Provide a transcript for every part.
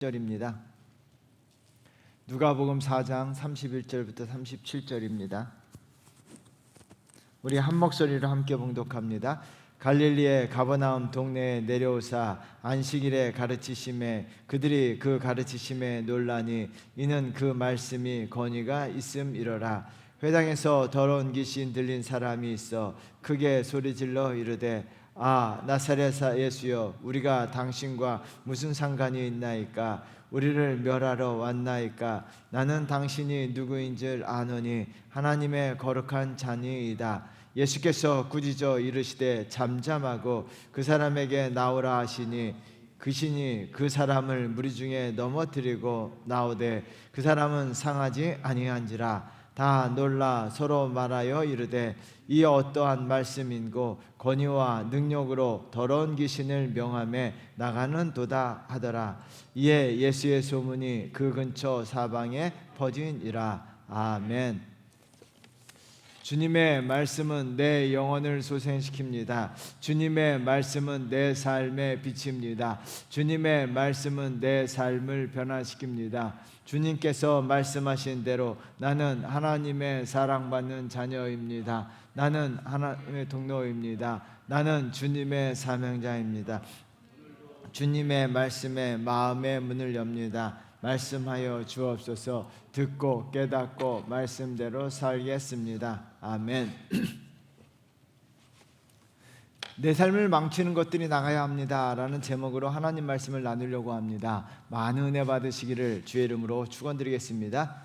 절입니다. 누가복음 4장 31절부터 37절입니다. 우리 한 목소리로 함께 봉독합니다. 갈릴리의 가버나움 동네에 내려오사 안식일에 가르치심에 그들이 그 가르치심에 놀라니 이는 그 말씀이 권위가 있음이로라. 회당에서 더러운 귀신 들린 사람이 있어 크게 소리질러 이르되 아 나사렛 예수여 우리가 당신과 무슨 상관이 있나이까? 우리를 멸하러 왔나이까? 나는 당신이 누구인 줄 아노니 하나님의 거룩한 자니이다. 예수께서 꾸짖어 이르시되 잠잠하고 그 사람에게 나오라 하시니 귀신이 그 사람을 무리 중에 넘어뜨리고 나오되 그 사람은 상하지 아니한지라. 다 놀라 서로 말하여 이르되 이 어떠한 말씀인고 권위와 능력으로 더러운 귀신을 명하며 나가는도다 하더라. 이에 예수의 소문이 그 근처 사방에 퍼지니라. 아멘. 주님의 말씀은 내 영혼을 소생시킵니다. 주님의 말씀은 내 삶의 빛입니다. 주님의 말씀은 내 삶을 변화시킵니다. 주님께서 말씀하신 대로 나는 하나님의 사랑받는 자녀입니다. 나는 하나님의 동료입니다. 나는 주님의 사명자입니다. 주님의 말씀에 마음의 문을 엽니다. 말씀하여 주옵소서. 듣고 깨닫고 말씀대로 살겠습니다. 아멘. 내 삶을 망치는 것들이 나가야 합니다 라는 제목으로 하나님 말씀을 나누려고 합니다. 많은 은혜 받으시기를 주의 이름으로 축원드리겠습니다.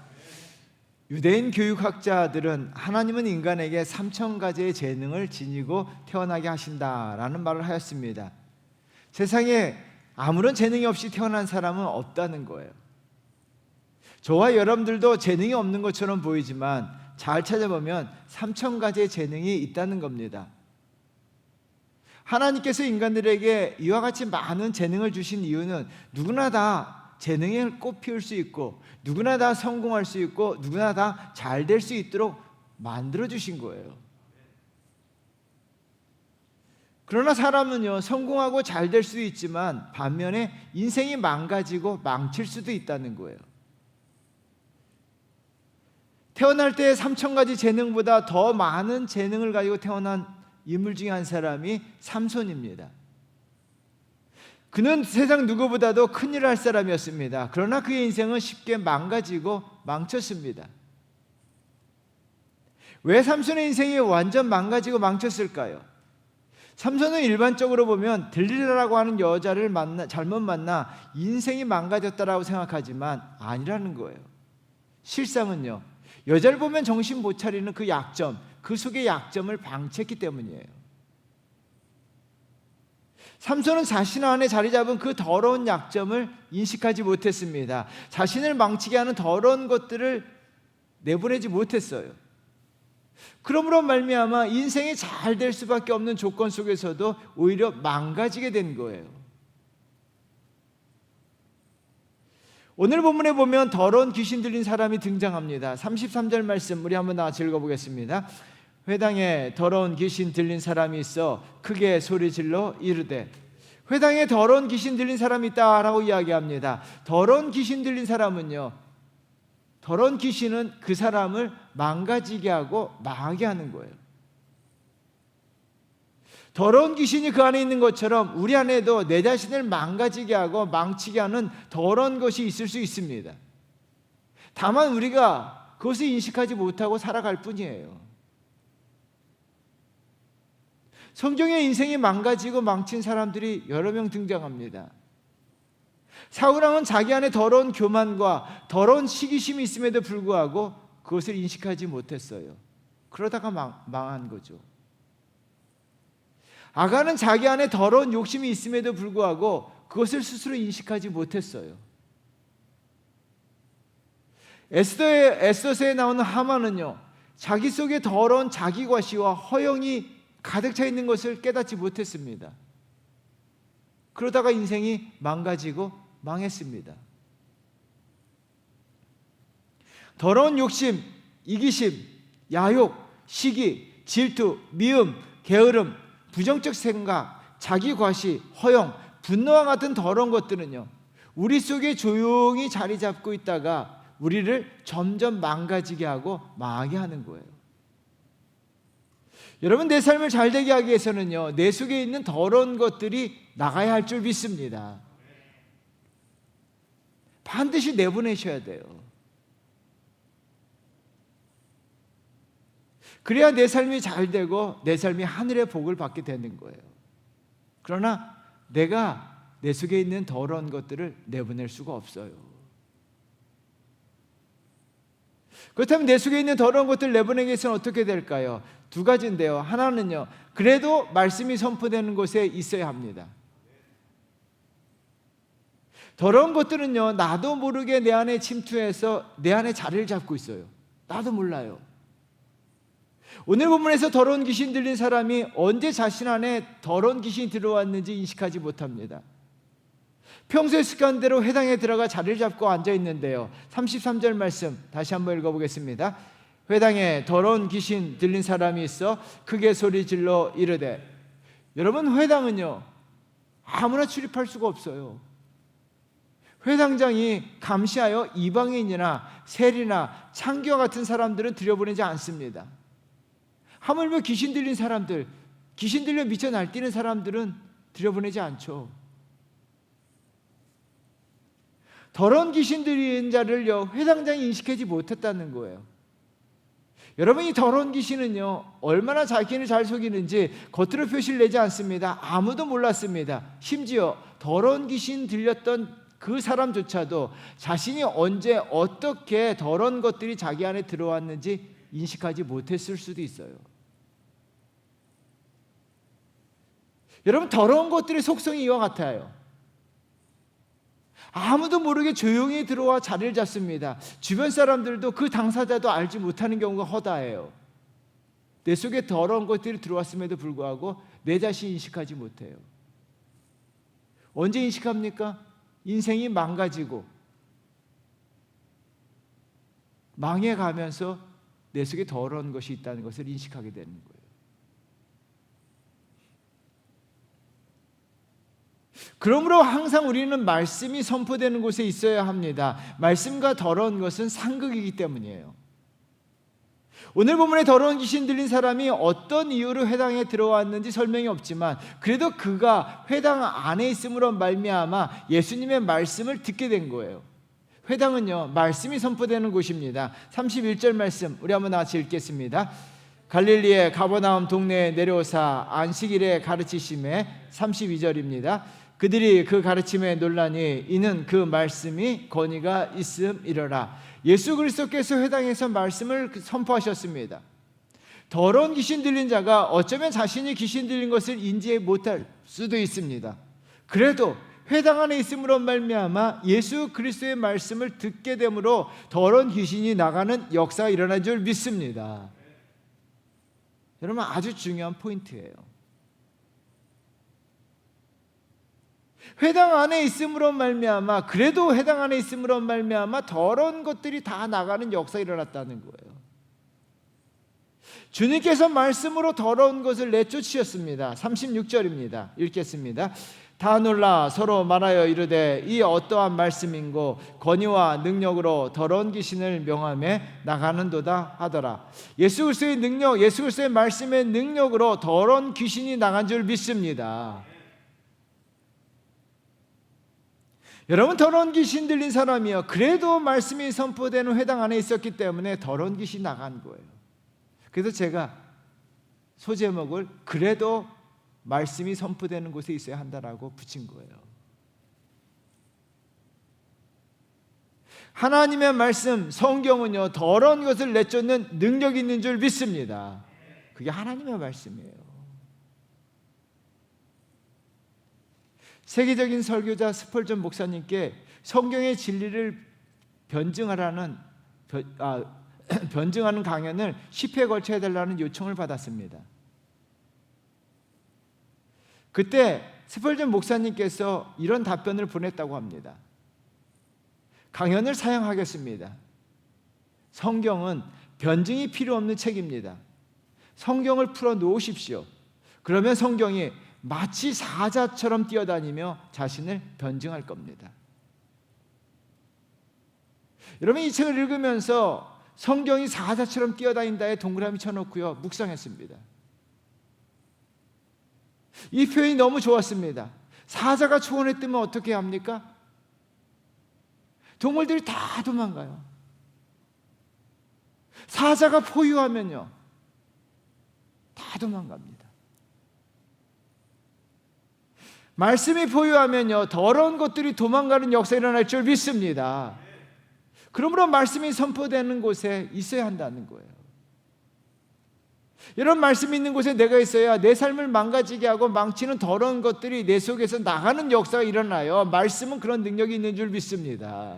유대인 교육학자들은 하나님은 인간에게 3,000가지의 재능을 지니고 태어나게 하신다라는 말을 하였습니다. 세상에 아무런 재능이 없이 태어난 사람은 없다는 거예요. 저와 여러분들도 재능이 없는 것처럼 보이지만 잘 찾아보면 3,000가지의 재능이 있다는 겁니다. 하나님께서 인간들에게 이와 같이 많은 재능을 주신 이유는 누구나 다 재능을 꽃피울 수 있고 누구나 다 성공할 수 있고 누구나 다 잘 될 수 있도록 만들어 주신 거예요. 그러나 사람은요, 성공하고 잘 될 수도 있지만 반면에 인생이 망가지고 망칠 수도 있다는 거예요. 태어날 때 3,000가지 재능보다 더 많은 재능을 가지고 태어난 인물 중에 한 사람이 삼손입니다. 그는 세상 누구보다도 큰일을 할 사람이었습니다. 그러나 그의 인생은 쉽게 망가지고 망쳤습니다. 왜 삼손의 인생이 완전 망가지고 망쳤을까요? 삼손은 일반적으로 보면 들릴라라고 하는 여자를 잘못 만나 인생이 망가졌다라고 생각하지만 아니라는 거예요. 실상은요, 여자를 보면 정신 못 차리는 그 약점, 그 속의 약점을 방치했기 때문이에요. 삼손은 자신 안에 자리 잡은 그 더러운 약점을 인식하지 못했습니다. 자신을 망치게 하는 더러운 것들을 내보내지 못했어요. 그러므로 말미암아 인생이 잘 될 수밖에 없는 조건 속에서도 오히려 망가지게 된 거예요. 오늘 본문에 보면 더러운 귀신 들린 사람이 등장합니다. 33절 말씀 우리 한번 다 읽어보겠습니다. 회당에 더러운 귀신 들린 사람이 있어 크게 소리질러 이르되. 회당에 더러운 귀신 들린 사람이 있다라고 이야기합니다. 더러운 귀신 들린 사람은요, 더러운 귀신은 그 사람을 망가지게 하고 망하게 하는 거예요. 더러운 귀신이 그 안에 있는 것처럼 우리 안에도 내 자신을 망가지게 하고 망치게 하는 더러운 것이 있을 수 있습니다. 다만 우리가 그것을 인식하지 못하고 살아갈 뿐이에요. 성경에 인생이 망가지고 망친 사람들이 여러 명 등장합니다. 사울왕은 자기 안에 더러운 교만과 더러운 시기심이 있음에도 불구하고 그것을 인식하지 못했어요. 그러다가 망한 거죠. 아간은 자기 안에 더러운 욕심이 있음에도 불구하고 그것을 스스로 인식하지 못했어요. 에스더서에 나오는 하만은요, 자기 속에 더러운 자기과시와 허영이 가득 차 있는 것을 깨닫지 못했습니다. 그러다가 인생이 망가지고 망했습니다. 더러운 욕심, 이기심, 야욕, 시기, 질투, 미움, 게으름, 부정적 생각, 자기 과시, 허영, 분노와 같은 더러운 것들은요, 우리 속에 조용히 자리 잡고 있다가 우리를 점점 망가지게 하고 망하게 하는 거예요. 여러분, 내 삶을 잘 되게 하기 위해서는요, 내 속에 있는 더러운 것들이 나가야 할 줄 믿습니다. 반드시 내보내셔야 돼요. 그래야 내 삶이 잘 되고 내 삶이 하늘의 복을 받게 되는 거예요. 그러나 내가 내 속에 있는 더러운 것들을 내보낼 수가 없어요. 그렇다면 내 속에 있는 더러운 것들을 내보내기 위해서는 어떻게 될까요? 두 가지인데요. 하나는요, 그래도 말씀이 선포되는 곳에 있어야 합니다. 더러운 것들은요, 나도 모르게 내 안에 침투해서 내 안에 자리를 잡고 있어요. 나도 몰라요. 오늘 본문에서 더러운 귀신 들린 사람이 언제 자신 안에 더러운 귀신이 들어왔는지 인식하지 못합니다. 평소의 습관대로 회당에 들어가 자리를 잡고 앉아 있는데요. 33절 말씀 다시 한번 읽어보겠습니다. 회당에 더러운 귀신 들린 사람이 있어 크게 소리질러 이르되. 여러분, 회당은요, 아무나 출입할 수가 없어요. 회당장이 감시하여 이방인이나 세리나 창기와 같은 사람들은 들여보내지 않습니다. 하물며 귀신 들린 사람들, 귀신 들려 미쳐 날뛰는 사람들은 들여보내지 않죠. 더러운 귀신 들린 자를요, 회당장이 인식하지 못했다는 거예요. 여러분, 이 더러운 귀신은요, 얼마나 자기를 잘 속이는지 겉으로 표시를 내지 않습니다. 아무도 몰랐습니다. 심지어 더러운 귀신 들렸던 그 사람조차도 자신이 언제 어떻게 더러운 것들이 자기 안에 들어왔는지 인식하지 못했을 수도 있어요. 여러분, 더러운 것들의 속성이 이와 같아요. 아무도 모르게 조용히 들어와 자리를 잡습니다. 주변 사람들도 그 당사자도 알지 못하는 경우가 허다해요. 내 속에 더러운 것들이 들어왔음에도 불구하고 내 자신이 인식하지 못해요. 언제 인식합니까? 인생이 망가지고 망해가면서 내 속에 더러운 것이 있다는 것을 인식하게 되는 거예요. 그러므로 항상 우리는 말씀이 선포되는 곳에 있어야 합니다. 말씀과 더러운 것은 상극이기 때문이에요. 오늘 본문에 더러운 귀신 들린 사람이 어떤 이유로 회당에 들어왔는지 설명이 없지만 그래도 그가 회당 안에 있음으로 말미암아 예수님의 말씀을 듣게 된 거예요. 회당은요, 말씀이 선포되는 곳입니다. 31절 말씀 우리 한번 같이 읽겠습니다. 갈릴리의 가버나움 동네에 내려오사 안식일에 가르치심에 32절입니다. 그들이 그 가르침에 놀라니 이는 그 말씀이 권위가 있음이러라. 예수 그리스도께서 회당에서 말씀을 선포하셨습니다. 더러운 귀신 들린 자가 어쩌면 자신이 귀신 들린 것을 인지 못할 수도 있습니다. 그래도 회당 안에 있음으로 말미암아 예수 그리스도의 말씀을 듣게 되므로 더러운 귀신이 나가는 역사가 일어난 줄 믿습니다. 여러분, 아주 중요한 포인트예요. 회당 안에 있음으로 말미암아, 그래도 회당 안에 있음으로 말미암아 더러운 것들이 다 나가는 역사가 일어났다는 거예요. 주님께서 말씀으로 더러운 것을 내쫓으셨습니다. 36절입니다. 읽겠습니다. 다 놀라 서로 말하여 이르되 이 어떠한 말씀인고 권위와 능력으로 더러운 귀신을 명하며 나가는도다 하더라. 예수 그리스도의 능력, 예수 그리스도의 말씀의 능력으로 더러운 귀신이 나간 줄 믿습니다. 여러분, 더러운 귀신 들린 사람이요, 그래도 말씀이 선포되는 회당 안에 있었기 때문에 더러운 귀신이 나간 거예요. 그래서 제가 소제목을 그래도 말씀이 선포되는 곳에 있어야 한다라고 붙인 거예요. 하나님의 말씀, 성경은요, 더러운 것을 내쫓는 능력이 있는 줄 믿습니다. 그게 하나님의 말씀이에요. 세계적인 설교자 스펄전 목사님께 성경의 진리를 변증하는 강연을 10회 걸쳐 해달라는 요청을 받았습니다. 그때 스펄전 목사님께서 이런 답변을 보냈다고 합니다. 강연을 사양하겠습니다. 성경은 변증이 필요 없는 책입니다. 성경을 풀어 놓으십시오. 그러면 성경이 마치 사자처럼 뛰어다니며 자신을 변증할 겁니다. 여러분, 이 책을 읽으면서 성경이 사자처럼 뛰어다닌다에 동그라미 쳐놓고요, 묵상했습니다. 이 표현이 너무 좋았습니다. 사자가 초원에 뜨면 어떻게 합니까? 동물들이 다 도망가요. 사자가 포효하면요, 다 도망갑니다. 말씀이 포효하면요, 더러운 것들이 도망가는 역사가 일어날 줄 믿습니다. 그러므로 말씀이 선포되는 곳에 있어야 한다는 거예요. 이런 말씀이 있는 곳에 내가 있어야 내 삶을 망가지게 하고 망치는 더러운 것들이 내 속에서 나가는 역사가 일어나요. 말씀은 그런 능력이 있는 줄 믿습니다.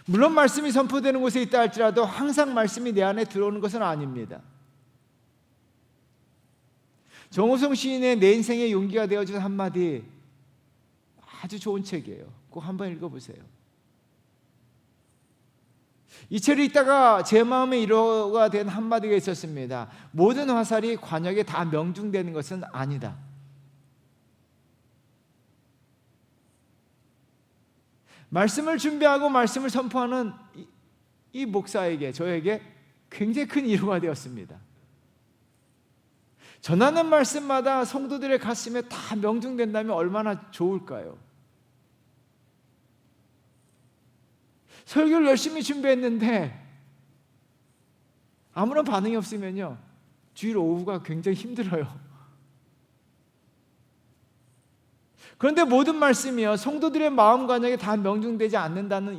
물론 말씀이 선포되는 곳에 있다 할지라도 항상 말씀이 내 안에 들어오는 것은 아닙니다. 정호성 시인의 내 인생의 용기가 되어준 한마디, 아주 좋은 책이에요. 꼭 한번 읽어보세요. 이 책을 읽다가 제 마음에 위로가 된 한마디가 있었습니다. 모든 화살이 관역에 다 명중되는 것은 아니다. 말씀을 준비하고 말씀을 선포하는 이 목사에게, 저에게 굉장히 큰 위로가 되었습니다. 전하는 말씀마다 성도들의 가슴에 다 명중된다면 얼마나 좋을까요? 설교를 열심히 준비했는데 아무런 반응이 없으면요, 주일 오후가 굉장히 힘들어요. 그런데 모든 말씀이요, 성도들의 마음 관역에 다 명중되지 않는다는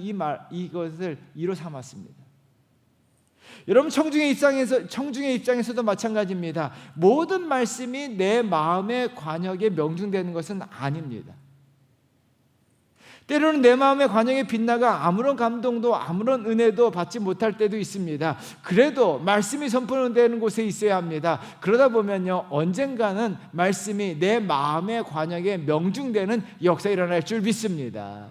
이것을 이로 삼았습니다. 여러분, 청중의 입장에서도 마찬가지입니다. 모든 말씀이 내 마음의 관역에 명중되는 것은 아닙니다. 때로는 내 마음의 관역에 빛나가 아무런 감동도 아무런 은혜도 받지 못할 때도 있습니다. 그래도 말씀이 선포되는 곳에 있어야 합니다. 그러다 보면요, 언젠가는 말씀이 내 마음의 관역에 명중되는 역사가 일어날 줄 믿습니다.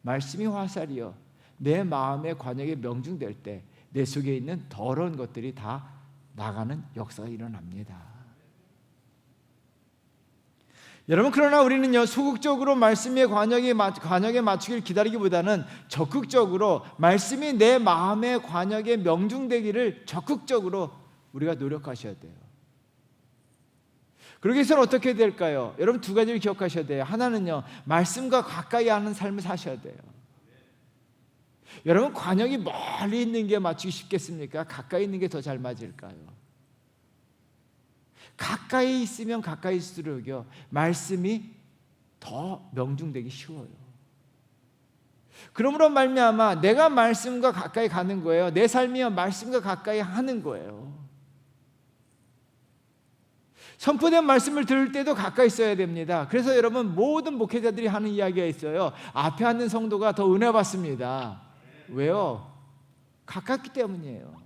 말씀이 화살이요, 내 마음의 관역에 명중될 때 내 속에 있는 더러운 것들이 다 나가는 역사가 일어납니다. 여러분, 그러나 우리는요, 소극적으로 말씀의 관역에 맞추기를 기다리기보다는 적극적으로 말씀이 내 마음의 관역에 명중되기를 적극적으로 우리가 노력하셔야 돼요. 그러기 위해서는 어떻게 될까요? 여러분, 두 가지를 기억하셔야 돼요. 하나는요, 말씀과 가까이 하는 삶을 사셔야 돼요. 여러분, 관역이 멀리 있는 게 맞추기 쉽겠습니까? 가까이 있는 게 더 잘 맞을까요? 가까이 있으면 가까이 있을수록요, 말씀이 더 명중되기 쉬워요. 그러므로 말미암아 내가 말씀과 가까이 가는 거예요. 내 삶이요, 말씀과 가까이 하는 거예요. 선포된 말씀을 들을 때도 가까이 있어야 됩니다. 그래서 여러분, 모든 목회자들이 하는 이야기가 있어요. 앞에 앉는 성도가 더 은혜 받습니다. 왜요? 가깝기 때문이에요.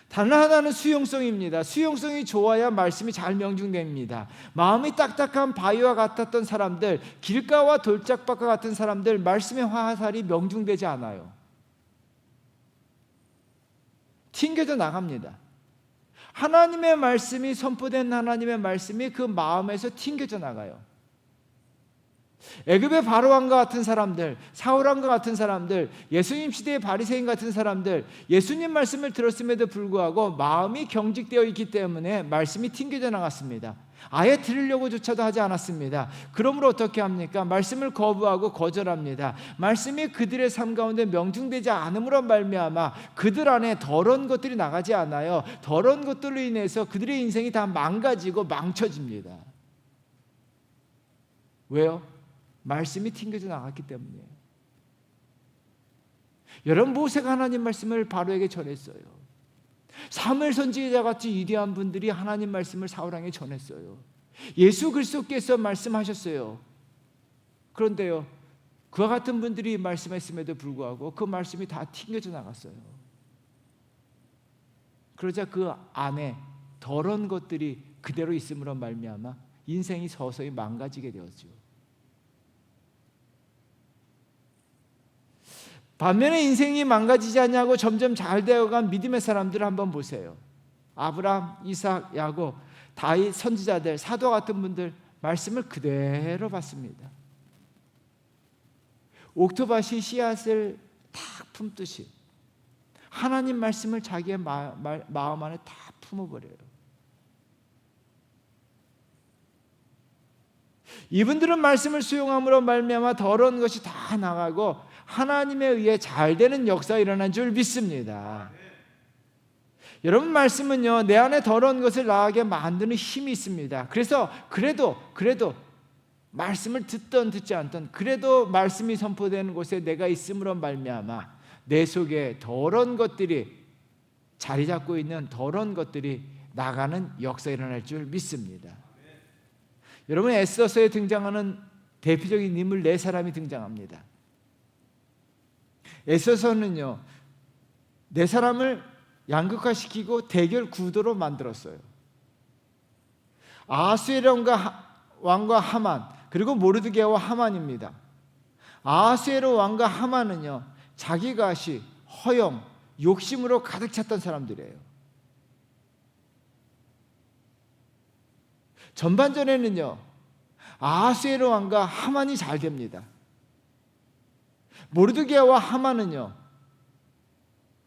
다른 하나는 수용성입니다. 수용성이 좋아야 말씀이 잘 명중됩니다. 마음이 딱딱한 바위와 같았던 사람들, 길가와 돌짝밭과 같은 사람들, 말씀의 화살이 명중되지 않아요. 튕겨져 나갑니다. 하나님의 말씀이 선포된 하나님의 말씀이 그 마음에서 튕겨져 나가요. 애굽의 바로왕과 같은 사람들, 사울왕과 같은 사람들, 예수님 시대의 바리새인 같은 사람들, 예수님 말씀을 들었음에도 불구하고 마음이 경직되어 있기 때문에 말씀이 튕겨져 나갔습니다. 아예 들으려고조차도 하지 않았습니다. 그러므로 어떻게 합니까? 말씀을 거부하고 거절합니다. 말씀이 그들의 삶 가운데 명중되지 않음으로 말미암아 그들 안에 더러운 것들이 나가지 않아요. 더러운 것들로 인해서 그들의 인생이 다 망가지고 망쳐집니다. 왜요? 말씀이 튕겨져 나갔기 때문이에요. 여러분, 모세가 하나님 말씀을 바로에게 전했어요. 사무엘 선지자 같이 위대한 분들이 하나님 말씀을 사울왕에게 전했어요. 예수 그리스도께서 말씀하셨어요. 그런데요, 그와 같은 분들이 말씀했음에도 불구하고 그 말씀이 다 튕겨져 나갔어요. 그러자 그 안에 더러운 것들이 그대로 있음으로 말미암아 인생이 서서히 망가지게 되었죠. 반면에 인생이 망가지지 않냐고 점점 잘 되어간 믿음의 사람들을 한번 보세요. 아브라함, 이삭, 야곱, 다윗, 선지자들, 사도 같은 분들 말씀을 그대로 받습니다. 옥토밭이 씨앗을 탁 품듯이 하나님 말씀을 자기의 마음 안에 다 품어버려요. 이분들은 말씀을 수용함으로 말미암아 더러운 것이 다 나가고 하나님에 의해 잘 되는 역사가 일어난 줄 믿습니다. 여러분, 말씀은요, 내 안에 더러운 것을 나가게 만드는 힘이 있습니다. 그래서 그래도 말씀을 듣던 듣지 않던 그래도 말씀이 선포되는 곳에 내가 있음으로 말미암아 내 속에 더러운 것들이 자리 잡고 있는 더러운 것들이 나가는 역사가 일어날 줄 믿습니다. 여러분, 에스더서에 등장하는 대표적인 인물 네 사람이 등장합니다. 에스더서는요, 네 사람을 양극화시키고 대결 구도로 만들었어요. 아하수에로 왕과 하만, 그리고 모르드게와 하만입니다. 아하수에로 왕과 하만은요, 자기가시, 허영, 욕심으로 가득 찼던 사람들이에요. 전반전에는요, 아하수에로 왕과 하만이 잘 됩니다. 모르드게와 하만은요,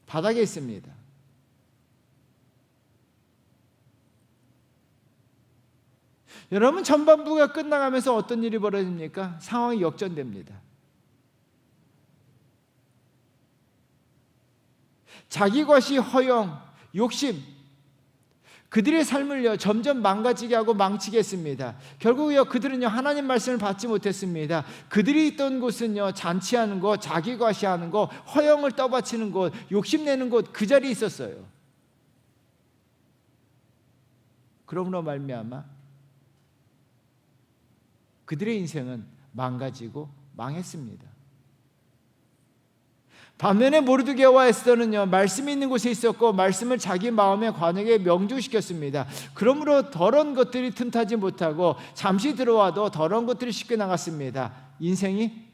바닥에 있습니다. 여러분, 전반부가 끝나가면서 어떤 일이 벌어집니까? 상황이 역전됩니다. 자기 것이 허영, 욕심, 그들의 삶을요 점점 망가지게 하고 망치게 했습니다. 결국요 그들은요 하나님 말씀을 받지 못했습니다. 그들이 있던 곳은요 잔치하는 곳, 자기 과시하는 곳, 허영을 떠받치는 곳, 욕심내는 곳, 그 자리에 있었어요. 그러므로 말미암아 그들의 인생은 망가지고 망했습니다. 반면에 모르드게와 에스더는요 말씀이 있는 곳에 있었고 말씀을 자기 마음의 관역에 명중시켰습니다. 그러므로 더러운 것들이 틈타지 못하고 잠시 들어와도 더러운 것들이 쉽게 나갔습니다. 인생이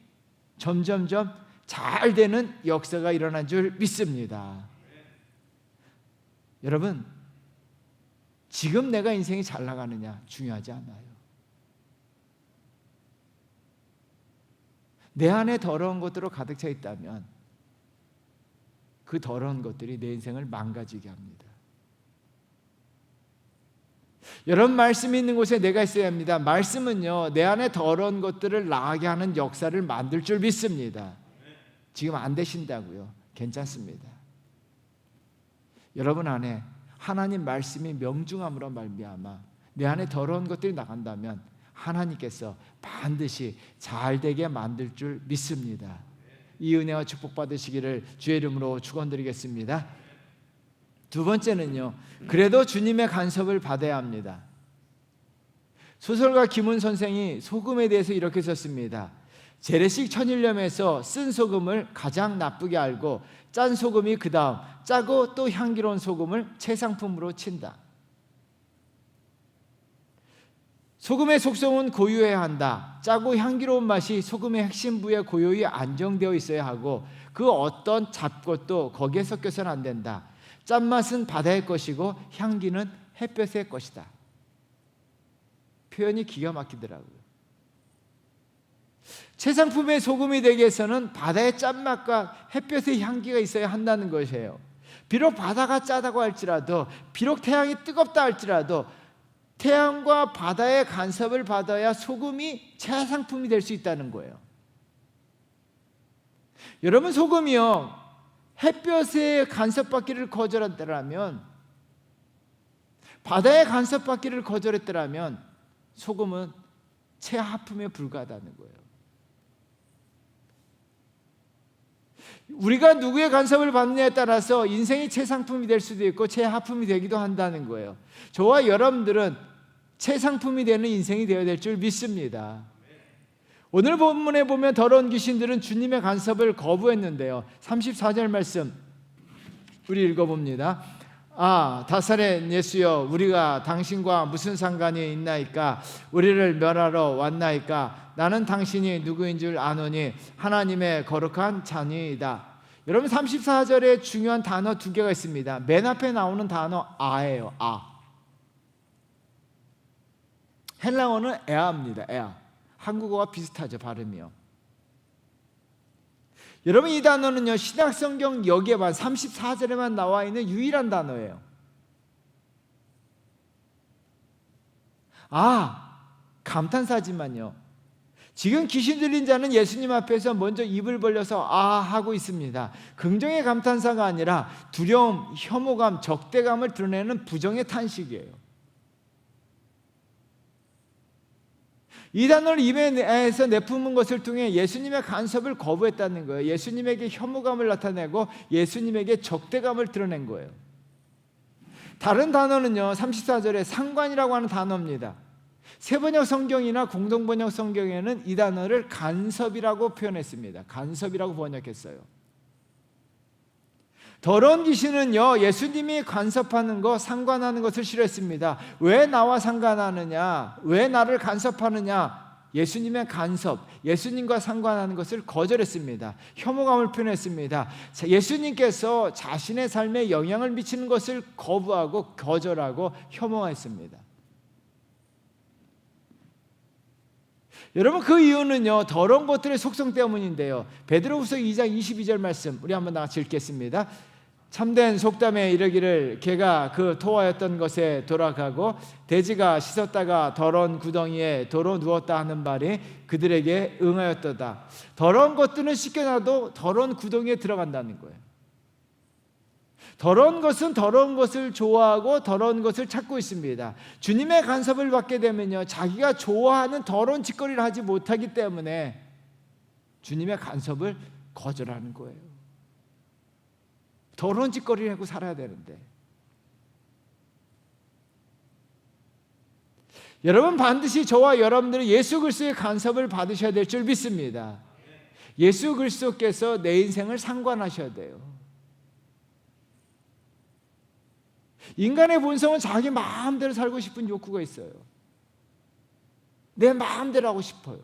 점점점 잘 되는 역사가 일어난 줄 믿습니다. 여러분, 지금 내가 인생이 잘 나가느냐 중요하지 않아요. 내 안에 더러운 것들로 가득 차 있다면 그 더러운 것들이 내 인생을 망가지게 합니다. 여러분, 말씀이 있는 곳에 내가 있어야 합니다. 말씀은요 내 안에 더러운 것들을 나가게 하는 역사를 만들 줄 믿습니다. 지금 안 되신다고요? 괜찮습니다. 여러분 안에 하나님 말씀이 명중함으로 말미암아 내 안에 더러운 것들이 나간다면 하나님께서 반드시 잘 되게 만들 줄 믿습니다. 이 은혜와 축복 받으시기를 주의 이름으로 축원드리겠습니다. 두 번째는요, 그래도 주님의 간섭을 받아야 합니다. 소설가 김훈 선생이 소금에 대해서 이렇게 썼습니다. 재래식 천일염에서 쓴 소금을 가장 나쁘게 알고 짠 소금이 그 다음 짜고 또 향기로운 소금을 최상품으로 친다. 소금의 속성은 고유해야 한다. 짜고 향기로운 맛이 소금의 핵심 부에 고요히 안정되어 있어야 하고 그 어떤 잡것도 거기에 섞여서는 안 된다. 짠맛은 바다의 것이고 향기는 햇볕의 것이다. 표현이 기가 막히더라고요. 최상품의 소금이 되기 위해서는 바다의 짠맛과 햇볕의 향기가 있어야 한다는 것이에요. 비록 바다가 짜다고 할지라도, 비록 태양이 뜨겁다 할지라도 태양과 바다의 간섭을 받아야 소금이 최상품이 될 수 있다는 거예요. 여러분, 소금이요 햇볕의 간섭받기를 거절했더라면, 바다의 간섭받기를 거절했더라면 소금은 최하품에 불과하다는 거예요. 우리가 누구의 간섭을 받느냐에 따라서 인생이 최상품이 될 수도 있고 최하품이 되기도 한다는 거예요. 저와 여러분들은 최상품이 되는 인생이 되어야 될 줄 믿습니다. 오늘 본문에 보면 더러운 귀신들은 주님의 간섭을 거부했는데요. 34절 말씀 우리 읽어봅니다. 다사렛 예수여, 우리가 당신과 무슨 상관이 있나이까? 우리를 멸하러 왔나이까? 나는 당신이 누구인 줄 아노니 하나님의 거룩한 자녀이다. 여러분, 34절에 중요한 단어 두 개가 있습니다. 맨 앞에 나오는 단어 아예요. 헬라어는 에아입니다. 에아. 한국어와 비슷하죠, 발음이요. 여러분, 이 단어는요, 신약성경 여기에만 34절에만 나와 있는 유일한 단어예요. 감탄사지만요, 지금 귀신 들린 자는 예수님 앞에서 먼저 입을 벌려서 하고 있습니다. 긍정의 감탄사가 아니라 두려움, 혐오감, 적대감을 드러내는 부정의 탄식이에요. 이 단어를 입에서 내뿜은 것을 통해 예수님의 간섭을 거부했다는 거예요. 예수님에게 혐오감을 나타내고 예수님에게 적대감을 드러낸 거예요. 다른 단어는요, 34절에 상관이라고 하는 단어입니다. 세번역 성경이나 공동번역 성경에는 이 단어를 간섭이라고 표현했습니다. 간섭이라고 번역했어요. 더러운 귀신은요, 예수님이 간섭하는 것, 상관하는 것을 싫어했습니다. 왜 나와 상관하느냐? 왜 나를 간섭하느냐? 예수님의 간섭, 예수님과 상관하는 것을 거절했습니다. 혐오감을 표현했습니다. 예수님께서 자신의 삶에 영향을 미치는 것을 거부하고 거절하고 혐오했습니다. 여러분, 그 이유는요, 더러운 것들의 속성 때문인데요. 베드로후서 2장 22절 말씀 우리 한번 같이 읽겠습니다. 참된 속담에 이르기를 개가 그 토하였던 것에 돌아가고 돼지가 씻었다가 더러운 구덩이에 도로 누웠다 하는 말이 그들에게 응하였도다. 더러운 것들은 씻겨놔도 더러운 구덩이에 들어간다는 거예요. 더러운 것은 더러운 것을 좋아하고 더러운 것을 찾고 있습니다. 주님의 간섭을 받게 되면요, 자기가 좋아하는 더러운 짓거리를 하지 못하기 때문에 주님의 간섭을 거절하는 거예요. 더러운 짓거리를 하고 살아야 되는데, 여러분, 반드시 저와 여러분들은 예수 그리스도의 간섭을 받으셔야 될 줄 믿습니다. 예수 그리스도께서 내 인생을 상관하셔야 돼요. 인간의 본성은 자기 마음대로 살고 싶은 욕구가 있어요. 내 마음대로 하고 싶어요.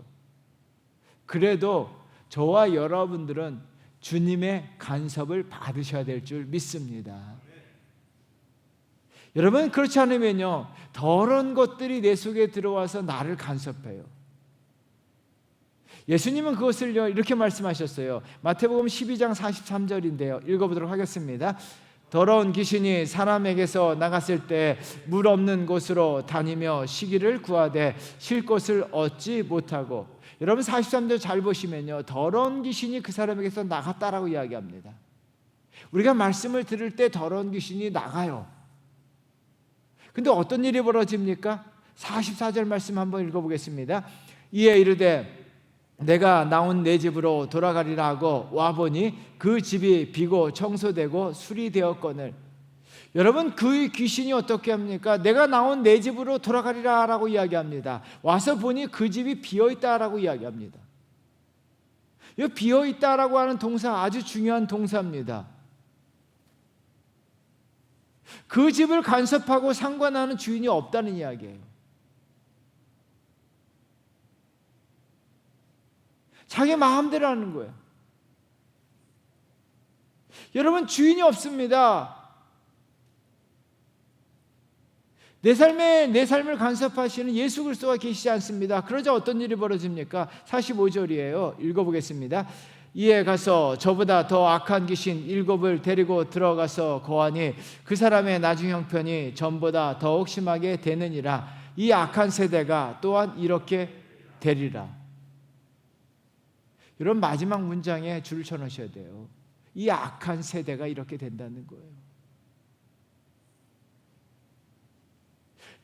그래도 저와 여러분들은 주님의 간섭을 받으셔야 될 줄 믿습니다. 여러분, 그렇지 않으면요, 더러운 것들이 내 속에 들어와서 나를 간섭해요. 예수님은 그것을요, 이렇게 말씀하셨어요. 마태복음 12장 43절인데요. 읽어보도록 하겠습니다. 더러운 귀신이 사람에게서 나갔을 때 물 없는 곳으로 다니며 쉬기를 구하되 쉴 곳을 얻지 못하고. 여러분, 43절 잘 보시면요, 더러운 귀신이 그 사람에게서 나갔다라고 이야기합니다. 우리가 말씀을 들을 때 더러운 귀신이 나가요. 근데 어떤 일이 벌어집니까? 44절 말씀 한번 읽어보겠습니다. 이에 이르되 내가 나온 내 집으로 돌아가리라 하고 와보니 그 집이 비고 청소되고 수리되었거늘. 여러분, 그 귀신이 어떻게 합니까? 내가 나온 내 집으로 돌아가리라 라고 이야기합니다. 와서 보니 그 집이 비어있다라고 이야기합니다. 이 비어있다라고 하는 동사 아주 중요한 동사입니다. 그 집을 간섭하고 상관하는 주인이 없다는 이야기예요. 자기 마음대로 하는 거예요. 여러분, 주인이 없습니다. 내 삶을 간섭하시는 예수 그리스도가 계시지 않습니다. 그러자 어떤 일이 벌어집니까? 45절이에요. 읽어보겠습니다. 이에 가서 저보다 더 악한 귀신 7을 데리고 들어가서 거하니 그 사람의 나중 형편이 전보다 더욱 심하게 되느니라. 이 악한 세대가 또한 이렇게 되리라. 여러분, 마지막 문장에 줄을 쳐놓으셔야 돼요. 이 악한 세대가 이렇게 된다는 거예요.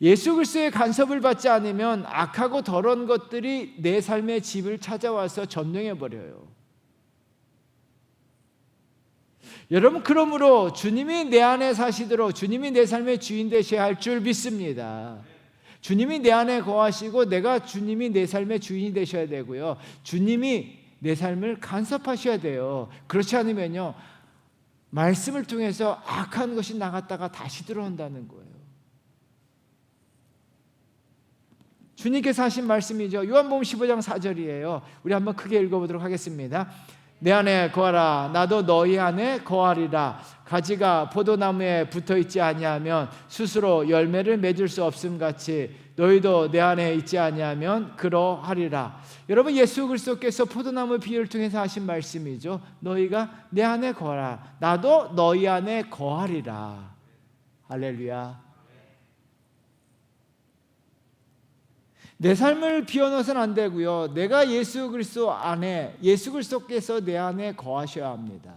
예수 그리스도의 간섭을 받지 않으면 악하고 더러운 것들이 내 삶의 집을 찾아와서 점령해버려요. 여러분, 그러므로 주님이 내 안에 사시도록 주님이 내 삶의 주인 되셔야 할 줄 믿습니다. 주님이 내 안에 거하시고 내가 주님이 내 삶의 주인이 되셔야 되고요, 주님이 내 삶을 간섭하셔야 돼요. 그렇지 않으면요, 말씀을 통해서 악한 것이 나갔다가 다시 들어온다는 거예요. 주님께서 하신 말씀이죠. 요한복음 15장 4절이에요. 우리 한번 크게 읽어보도록 하겠습니다. 내 안에 거하라. 나도 너희 안에 거하리라. 가지가 포도나무에 붙어있지 아니하면 스스로 열매를 맺을 수 없음 같이 너희도 내 안에 있지 아니하면 그러하리라. 여러분, 예수 그리스도께서 포도나무 비유를 통해서 하신 말씀이죠. 너희가 내 안에 거하라. 나도 너희 안에 거하리라. 할렐루야. 내 삶을 비워놓아서는 안 되고요. 내가 예수 그리스도 안에, 예수 그리스도께서 내 안에 거하셔야 합니다.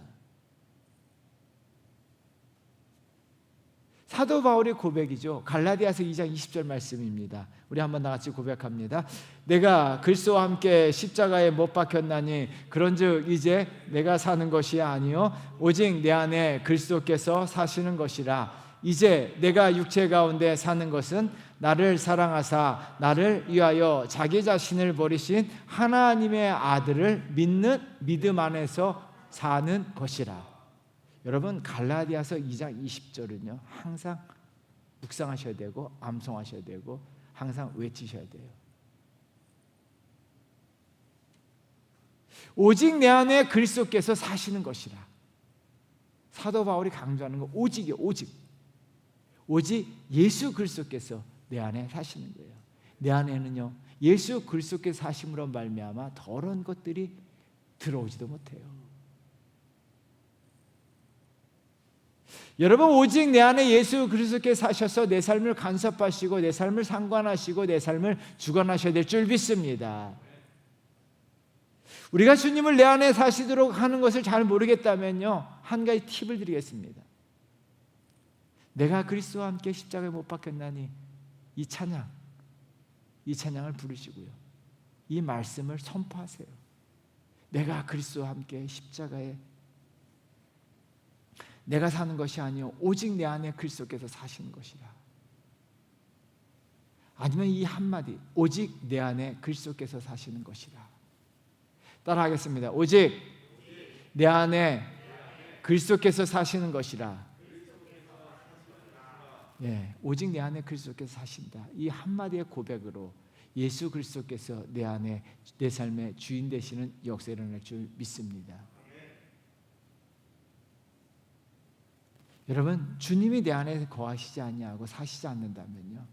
사도 바울의 고백이죠. 갈라디아서 2장 20절 말씀입니다. 우리 한번 다 같이 고백합니다. 내가 그리스도와 함께 십자가에 못 박혔나니 그런즉 이제 내가 사는 것이 아니요 오직 내 안에 그리스도께서 사시는 것이라. 이제 내가 육체 가운데 사는 것은 나를 사랑하사 나를 위하여 자기 자신을 버리신 하나님의 아들을 믿는 믿음 안에서 사는 것이라. 여러분, 갈라디아서 2장 20절은요 항상 묵상하셔야 되고 암송하셔야 되고 항상 외치셔야 돼요. 오직 내 안에 그리스도께서 사시는 것이라. 사도 바울이 강조하는 거 오직이요. 오직 예수 그리스도께서 내 안에 사시는 거예요. 내 안에는요 예수 그리스도께서 사심으로 말미암아 더러운 것들이 들어오지도 못해요. 여러분, 오직 내 안에 예수 그리스도께서 사셔서 내 삶을 간섭하시고 내 삶을 상관하시고 내 삶을 주관하셔야 될 줄 믿습니다. 우리가 주님을 내 안에 사시도록 하는 것을 잘 모르겠다면요 한 가지 팁을 드리겠습니다. 내가 그리스도와 함께 십자가에 못 박혔나니 이 찬양을 부르시고요 이 말씀을 선포하세요. 내가 그리스도와 함께 십자가에 내가 사는 것이 아니요 오직 내 안에 그리스도께서 사시는 것이라. 아니면 이 한마디, 오직 내 안에 그리스도께서 사시는 것이라. 따라하겠습니다. 오직 내 안에 그리스도께서 사시는 것이라. 네, 오직 내 안에 그리스도께서 사신다. 이 한마디의 고백으로 예수 그리스도께서 내 안에 내 삶의 주인 되시는 역사가 일어날 줄 믿습니다. 여러분, 주님이 내 안에 거하시지 아니하고 사시지 않는다면요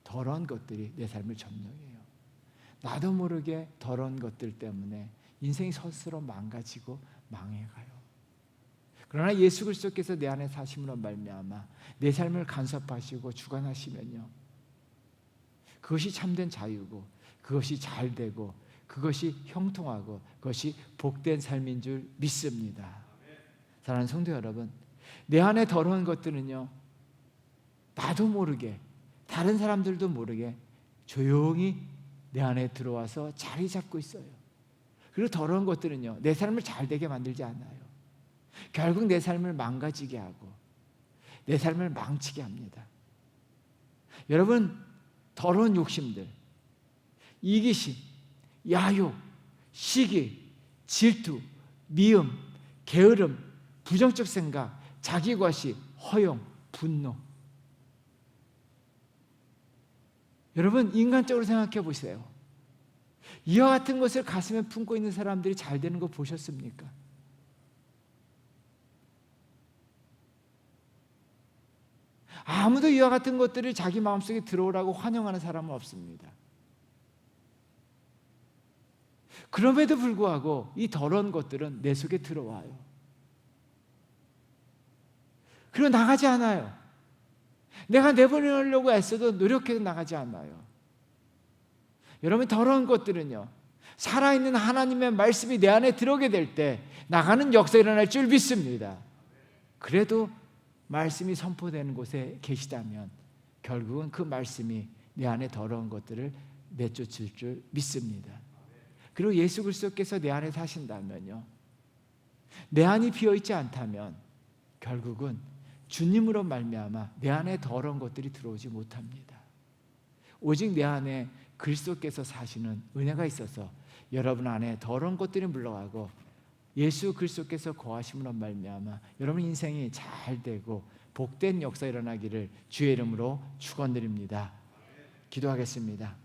더러운 것들이 내 삶을 점령해요. 나도 모르게 더러운 것들 때문에 인생이 스스로 망가지고 망해가요. 그러나 예수 그리스도께서 내 안에 사심으로 말미암아 내 삶을 간섭하시고 주관하시면요 그것이 참된 자유고 그것이 잘되고 그것이 형통하고 그것이 복된 삶인 줄 믿습니다. 사랑하는 성도 여러분, 내 안에 더러운 것들은요 나도 모르게 다른 사람들도 모르게 조용히 내 안에 들어와서 자리 잡고 있어요. 그리고 더러운 것들은요 내 삶을 잘되게 만들지 않아요. 결국 내 삶을 망가지게 하고 내 삶을 망치게 합니다. 여러분, 더러운 욕심들, 이기심, 야욕, 시기, 질투, 미움, 게으름, 부정적 생각, 자기과시, 허용, 분노. 여러분, 인간적으로 생각해 보세요. 이와 같은 것을 가슴에 품고 있는 사람들이 잘 되는 거 보셨습니까? 아무도 이와 같은 것들을 자기 마음속에 들어오라고 환영하는 사람은 없습니다. 그럼에도 불구하고 이 더러운 것들은 내 속에 들어와요. 그리고 나가지 않아요. 내가 내보내려고 애써도 노력해도 나가지 않아요. 여러분, 더러운 것들은요 살아있는 하나님의 말씀이 내 안에 들어오게 될 때 나가는 역사가 일어날 줄 믿습니다. 그래도 말씀이 선포되는 곳에 계시다면 결국은 그 말씀이 내 안에 더러운 것들을 내쫓을 줄 믿습니다. 그리고 예수 그리스도께서 내 안에 사신다면요 내 안이 비어있지 않다면 결국은 주님으로 말미암아 내 안에 더러운 것들이 들어오지 못합니다. 오직 내 안에 그리스도께서 사시는 은혜가 있어서 여러분 안에 더러운 것들이 물러가고 예수 그리스도께서 거하심으로 말미암아 여러분 인생이 잘 되고 복된 역사 일어나기를 주의 이름으로 축원드립니다. 기도하겠습니다.